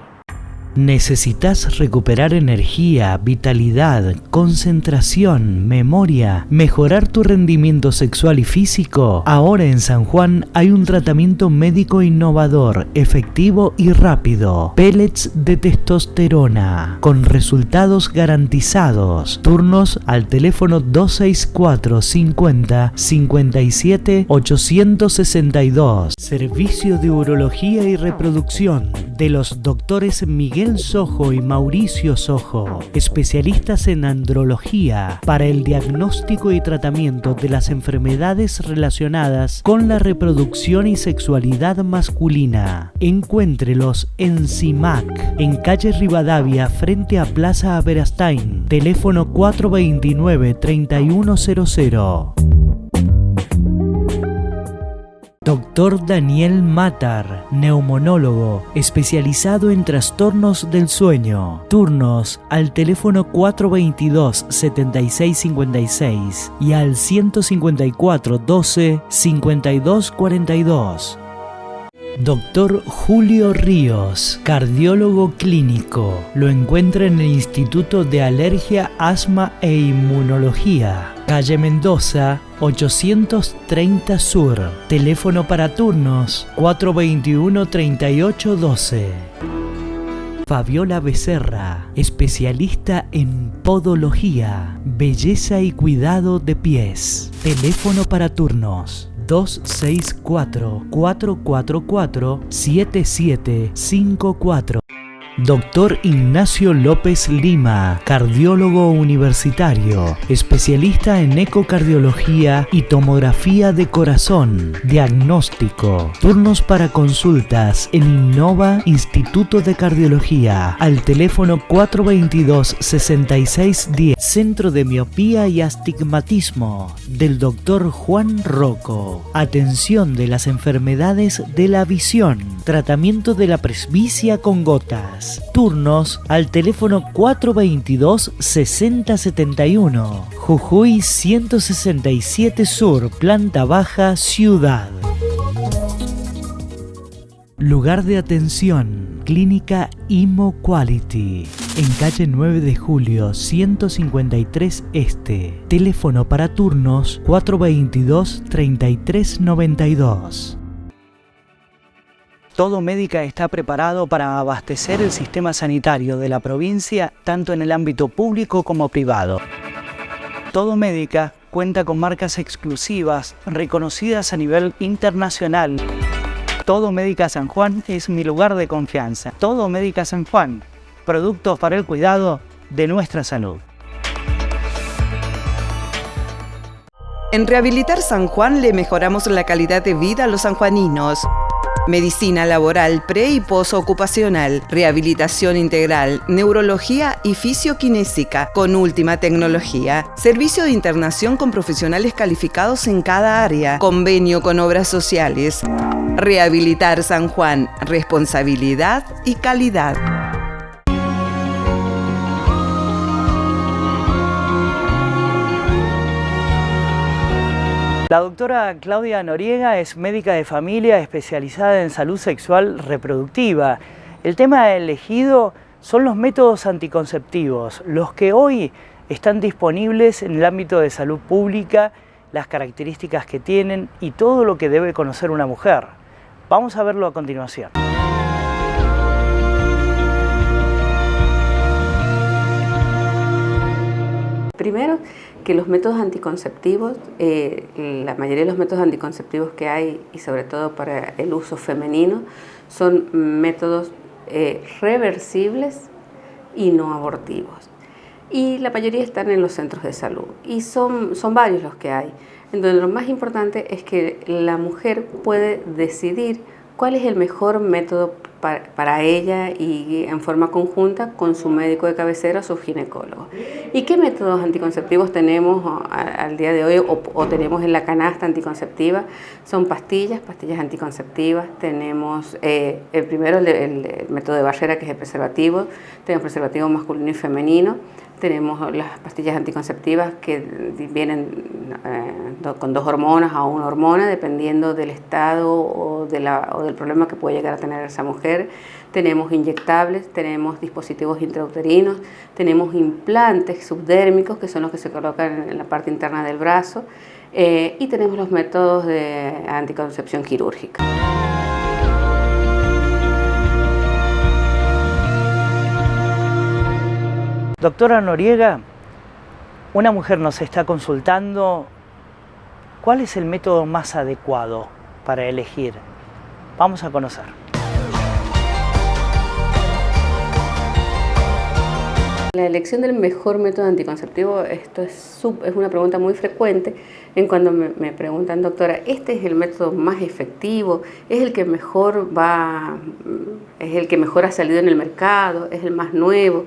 G: ¿Necesitas recuperar energía, vitalidad, concentración, memoria, mejorar tu rendimiento sexual y físico? Ahora en San Juan hay un tratamiento médico innovador, efectivo y rápido. Pellets de testosterona, con resultados garantizados. Turnos al teléfono 264 50 57 862. Servicio de urología y reproducción de los doctores Miguel Sojo y Mauricio Sojo, especialistas en andrología para el diagnóstico y tratamiento de las enfermedades relacionadas con la reproducción y sexualidad masculina. Encuéntrelos en CIMAC, en calle Rivadavia, frente a Plaza Aberastain, teléfono 429-3100. Dr. Daniel Matar, neumonólogo, especializado en trastornos del sueño. Turnos al teléfono 422-7656 y al 154-12-5242. Dr. Julio Ríos, cardiólogo clínico. Lo encuentra en el Instituto de Alergia, Asma e Inmunología, calle Mendoza, 830 Sur. Teléfono para turnos 421-3812. Fabiola Becerra, especialista en podología, belleza y cuidado de pies. Teléfono para turnos 264-444-7754. Dr. Ignacio López Lima, cardiólogo universitario, especialista en ecocardiología y tomografía de corazón, diagnóstico. Turnos para consultas en Innova Instituto de Cardiología al teléfono 422-6610. Centro de Miopía y Astigmatismo del Dr. Juan Rocco. Atención de las enfermedades de la visión. Tratamiento de la presbicia con gotas. Turnos al teléfono 422-6071. Jujuy 167 Sur, planta baja, Ciudad. Lugar de atención, Clínica Imo Quality, en calle 9 de Julio 153 Este. Teléfono para turnos 422-3392.
A: Todo Médica está preparado para abastecer el sistema sanitario de la provincia, tanto en el ámbito público como privado. Todo Médica cuenta con marcas exclusivas, reconocidas a nivel internacional. Todo Médica San Juan es mi lugar de confianza. Todo Médica San Juan, productos para el cuidado de nuestra salud.
C: En Rehabilitar San Juan le mejoramos la calidad de vida a los sanjuaninos. Medicina laboral pre- y posocupacional, rehabilitación integral, neurología y fisioquinésica con última tecnología. Servicio de internación con profesionales calificados en cada área. Convenio con obras sociales. Rehabilitar San Juan, responsabilidad y calidad.
A: La doctora Claudia Noriega es médica de familia especializada en salud sexual reproductiva. El tema elegido son los métodos anticonceptivos, los que hoy están disponibles en el ámbito de salud pública, las características que tienen y todo lo que debe conocer una mujer. Vamos a verlo a continuación.
F: Primero, que los métodos anticonceptivos, la mayoría de los métodos anticonceptivos que hay, y sobre todo para el uso femenino, son métodos reversibles y no abortivos. Y la mayoría están en los centros de salud. Y son varios los que hay. Entonces, lo más importante es que la mujer puede decidir cuál es el mejor método para ella y en forma conjunta con su médico de cabecera o su ginecólogo. ¿Y qué métodos anticonceptivos tenemos al día de hoy o tenemos en la canasta anticonceptiva? Son pastillas anticonceptivas. Tenemos el primero, el método de barrera, que es el preservativo. Tenemos preservativo masculino y femenino.
J: tenemos las pastillas anticonceptivas que vienen con 2 hormonas o 1 hormona, dependiendo del estado o del problema que puede llegar a tener esa mujer. Tenemos inyectables, tenemos dispositivos intrauterinos, tenemos implantes subdérmicos, que son los que se colocan en la parte interna del brazo, y tenemos los métodos de anticoncepción quirúrgica.
A: Doctora Noriega, una mujer nos está consultando, ¿cuál es el método más adecuado para elegir? Vamos a conocer.
J: La elección del mejor método anticonceptivo, esto es una pregunta muy frecuente en cuando me preguntan, doctora, ¿este es el método más efectivo? ¿Es el que mejor ha salido en el mercado? ¿Es el más nuevo?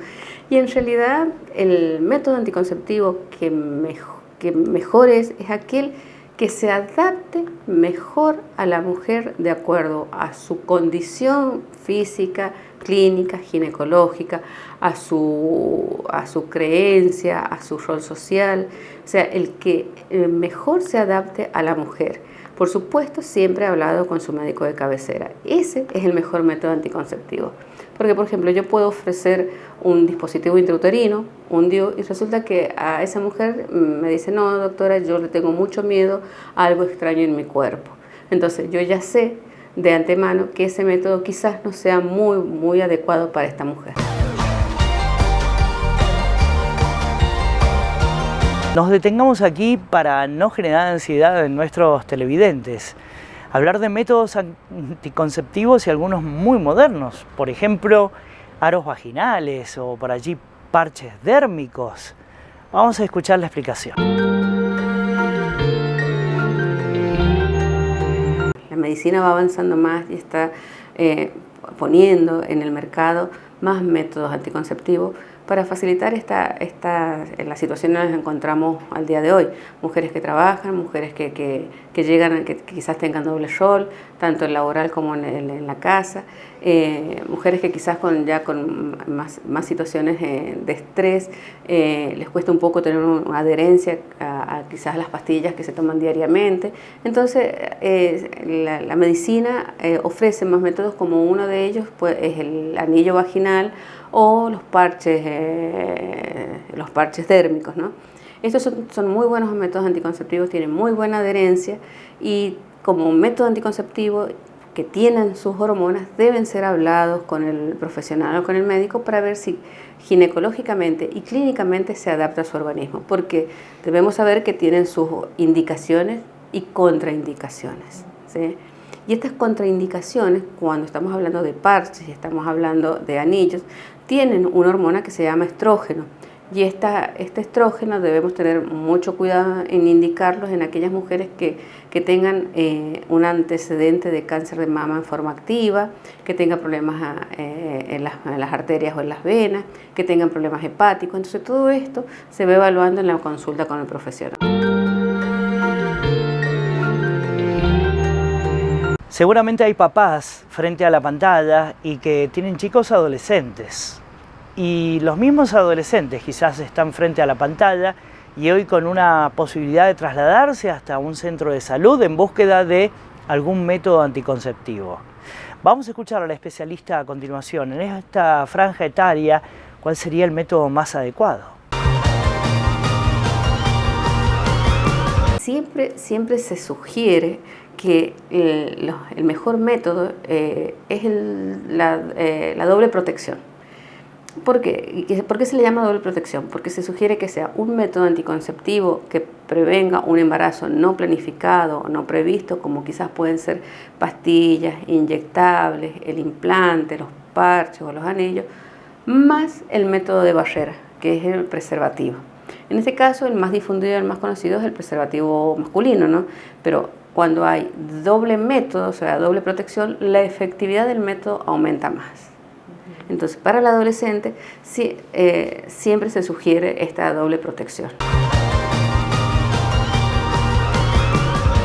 J: Y en realidad el método anticonceptivo que mejor es aquel que se adapte mejor a la mujer de acuerdo a su condición física, clínica, ginecológica, a su creencia, a su rol social, o sea, el que mejor se adapte a la mujer. Por supuesto, siempre he hablado con su médico de cabecera. Ese es el mejor método anticonceptivo. Porque, por ejemplo, yo puedo ofrecer un dispositivo intrauterino, un DIU, y resulta que a esa mujer me dice, no, doctora, yo le tengo mucho miedo a algo extraño en mi cuerpo. Entonces, yo ya sé de antemano que ese método quizás no sea muy adecuado para esta mujer.
A: Nos detengamos aquí para no generar ansiedad en nuestros televidentes. Hablar de métodos anticonceptivos y algunos muy modernos, por ejemplo, aros vaginales o por allí parches dérmicos. Vamos a escuchar la explicación.
J: La medicina va avanzando más y está poniendo en el mercado más métodos anticonceptivos para facilitar la situación en la que nos encontramos al día de hoy. Mujeres que trabajan, mujeres que llegan, que quizás tengan doble rol, tanto en laboral como en la casa, mujeres que quizás con más situaciones de estrés, les cuesta un poco tener una adherencia a quizás las pastillas que se toman diariamente. Entonces, la medicina ofrece más métodos, como uno de ellos pues, es el anillo vaginal o los parches dérmicos, ¿no? Estos son muy buenos métodos anticonceptivos, tienen muy buena adherencia y como método anticonceptivo que tienen sus hormonas deben ser hablados con el profesional o con el médico para ver si ginecológicamente y clínicamente se adapta a su organismo, porque debemos saber que tienen sus indicaciones y contraindicaciones, ¿sí? Y estas contraindicaciones, cuando estamos hablando de parches y estamos hablando de anillos, tienen una hormona que se llama estrógeno. Y este estrógeno debemos tener mucho cuidado en indicarlos en aquellas mujeres que tengan un antecedente de cáncer de mama en forma activa, que tengan problemas en las arterias o en las venas, que tengan problemas hepáticos. Entonces todo esto se va evaluando en la consulta con el profesional.
A: Seguramente hay papás frente a la pantalla y que tienen chicos adolescentes. Y los mismos adolescentes quizás están frente a la pantalla y hoy con una posibilidad de trasladarse hasta un centro de salud en búsqueda de algún método anticonceptivo. Vamos a escuchar a la especialista a continuación. En esta franja etaria, ¿cuál sería el método más adecuado?
J: Siempre se sugiere que el mejor método es la doble protección. ¿Por qué? ¿Por qué se le llama doble protección? Porque se sugiere que sea un método anticonceptivo que prevenga un embarazo no planificado o no previsto, como quizás pueden ser pastillas, inyectables, el implante, los parches o los anillos, más el método de barrera, que es el preservativo. En este caso, el más difundido y el más conocido es el preservativo masculino, ¿no? Pero cuando hay doble método, o sea, doble protección, la efectividad del método aumenta más. Entonces, para el adolescente siempre se sugiere esta doble protección.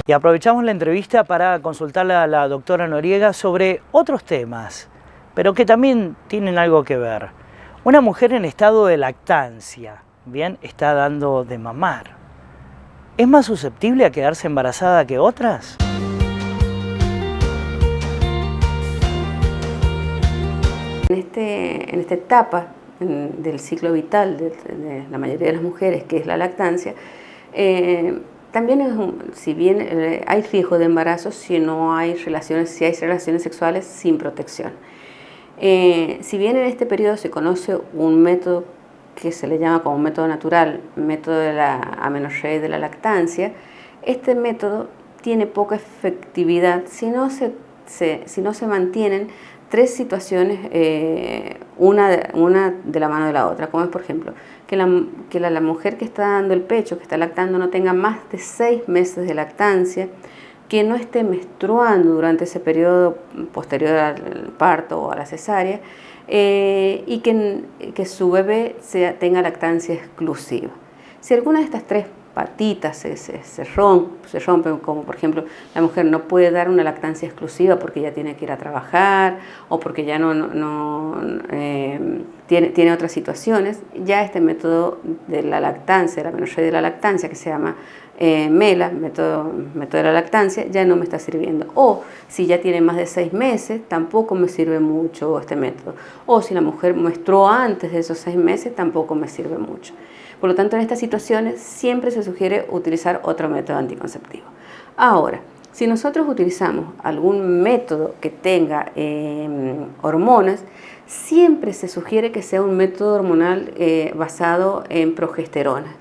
A: Y aprovechamos la entrevista para consultarle a la doctora Noriega sobre otros temas, pero que también tienen algo que ver. Una mujer en estado de lactancia, bien, está dando de mamar. ¿Es más susceptible a quedarse embarazada que otras?
J: En esta etapa del ciclo vital de la mayoría de las mujeres, que es la lactancia, también si bien hay riesgo de embarazo si hay relaciones sexuales sin protección. Si bien en este periodo se conoce un método que se le llama como método natural, método de la amenorrea y de la lactancia, este método tiene poca efectividad si no se mantienen tres situaciones, una de la mano de la otra, como es por ejemplo que la mujer que está dando el pecho, que está lactando, no tenga más de 6 meses de lactancia, que no esté menstruando durante ese periodo posterior al parto o a la cesárea, y que su bebé tenga lactancia exclusiva. Si alguna de estas tres patitas se rompen, como por ejemplo la mujer no puede dar una lactancia exclusiva porque ya tiene que ir a trabajar o porque ya tiene otras situaciones, ya este método de la lactancia, la amenorrea de la lactancia, que se llama MELA, método de la lactancia, ya no me está sirviendo. O si ya tiene más de 6 meses, tampoco me sirve mucho este método. O si la mujer menstruó antes de esos 6 meses, tampoco me sirve mucho. Por lo tanto, en estas situaciones siempre se sugiere utilizar otro método anticonceptivo. Ahora, si nosotros utilizamos algún método que tenga hormonas, siempre se sugiere que sea un método hormonal basado en progesterona,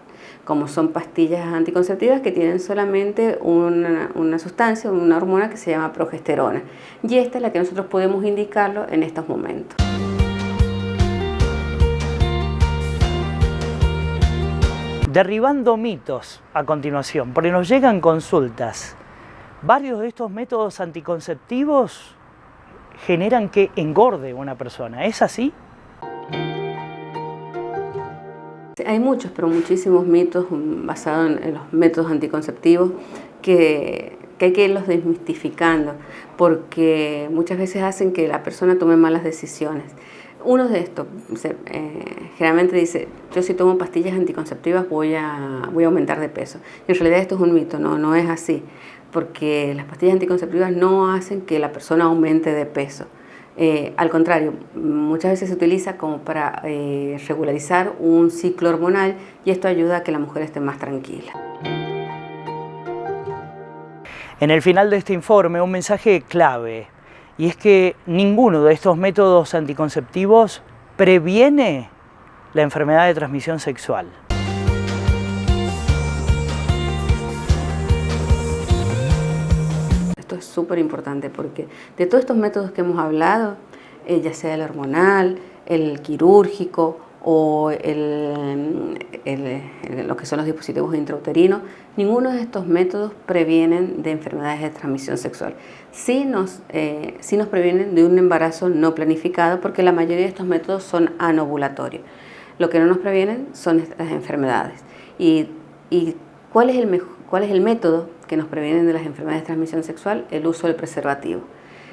J: como son pastillas anticonceptivas que tienen solamente una sustancia, una hormona que se llama progesterona. Y esta es la que nosotros podemos indicarlo en estos momentos.
A: Derribando mitos a continuación, porque nos llegan consultas. Varios de estos métodos anticonceptivos generan que engorde una persona. ¿Es así?
J: Hay muchos, pero muchísimos mitos basados en los métodos anticonceptivos que hay que irlos desmistificando, porque muchas veces hacen que la persona tome malas decisiones. Uno de estos, generalmente dice, yo si tomo pastillas anticonceptivas voy a aumentar de peso. Y en realidad esto es un mito, no es así, porque las pastillas anticonceptivas no hacen que la persona aumente de peso. Al contrario, muchas veces se utiliza como para regularizar un ciclo hormonal y esto ayuda a que la mujer esté más tranquila.
A: En el final de este informe, un mensaje clave. Y es que ninguno de estos métodos anticonceptivos previene la enfermedad de transmisión sexual.
J: Esto es súper importante porque de todos estos métodos que hemos hablado, ya sea el hormonal, el quirúrgico o lo que son los dispositivos intrauterinos, ninguno de estos métodos previenen de enfermedades de transmisión sexual. Sí nos previenen de un embarazo no planificado porque la mayoría de estos métodos son anovulatorios. Lo que no nos previenen son estas enfermedades. ¿Y cuál es el método que nos previene de las enfermedades de transmisión sexual? El uso del preservativo.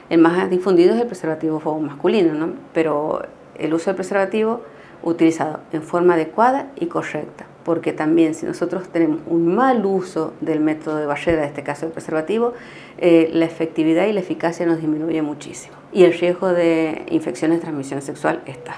J: El más difundido es el preservativo masculino, ¿no? Pero el uso del preservativo utilizado en forma adecuada y correcta, porque también si nosotros tenemos un mal uso del método de barrera, en este caso el preservativo, la efectividad y la eficacia nos disminuye muchísimo y el riesgo de infecciones de transmisión sexual está.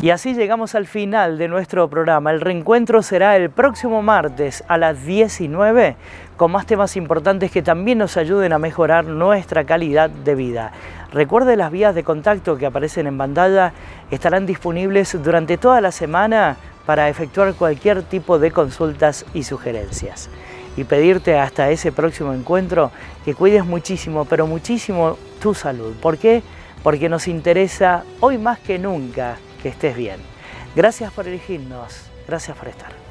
A: Y así llegamos al final de nuestro programa. El reencuentro será el próximo martes a las 19 con más temas importantes que también nos ayuden a mejorar nuestra calidad de vida. Recuerde, las vías de contacto que aparecen en pantalla estarán disponibles durante toda la semana para efectuar cualquier tipo de consultas y sugerencias. Y pedirte hasta ese próximo encuentro que cuides muchísimo, pero muchísimo tu salud. ¿Por qué? Porque nos interesa hoy más que nunca que estés bien. Gracias por elegirnos, gracias por estar.